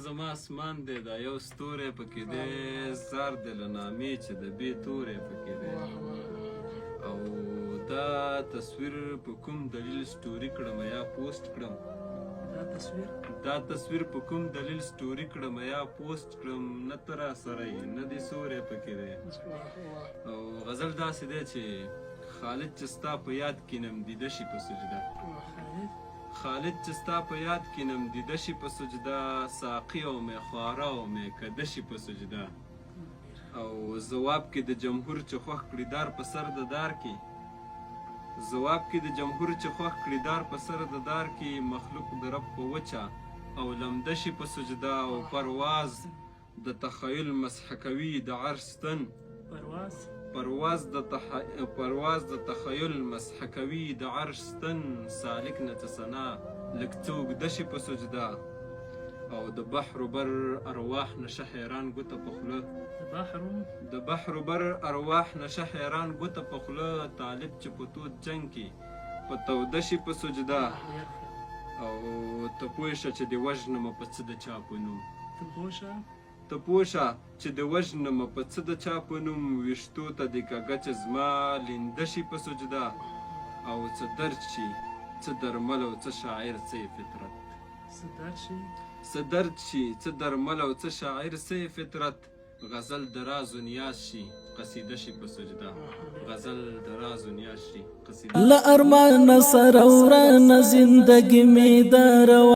زما اسمان دی دا یو ستوری پکې دی زار دی له نامې چې د بې توری پکې دی او دا تصویر په کوم دلیل سټوري کړم یا پوسټ کړم دا تصویر په کوم دلیل سټوري کړم یا پوسټ کړم نه ته راسره یې نه دې سوری پکې دی او غزل داسې دی چې خالد چې ستا په یاد کینم دیده شي په سجده خالد چې ستا په یاد کینم دیده شي په سجده ساقي او میخواره او میکده شي په سجده او ځواب کې د جمهور چې خوښ کړي دار په سر د دار کې ځواب کې د جمهور چې خوښ کړي دار په سر د دار کې مخلوق د رب په وچه او لمده شي په سجده او پرواز د تخیل مسح کوي د عرش ستن پرواز د تخیل مسح کوي د عرش ستن سالک نه څه ثنا لږ څه اوږده شي په سجده او د بحر بر ارواح نشه حیران ګوته په خوله د بحر بر ارواح نشه حیران ګوته په خوله طالب چې په تود جنګ کې په توده شي په سجده او ته پوه شه چې د وژنمه په څه د چا په نوم ته پوه شه چې د وژنمه په څه د چا په نوم ویښتو ته د کږه چې زما لینده شي په سجده او څه درد شي څه درمل او څه شاعر څه فطرت څه درد شي څه درمل او څه شاعر څه فطرت غزل د راز و نیاز شي قصیده شي په سجده غزل د راز و نیاز شي قصیده لا ارمان سره ورانه زندگی می در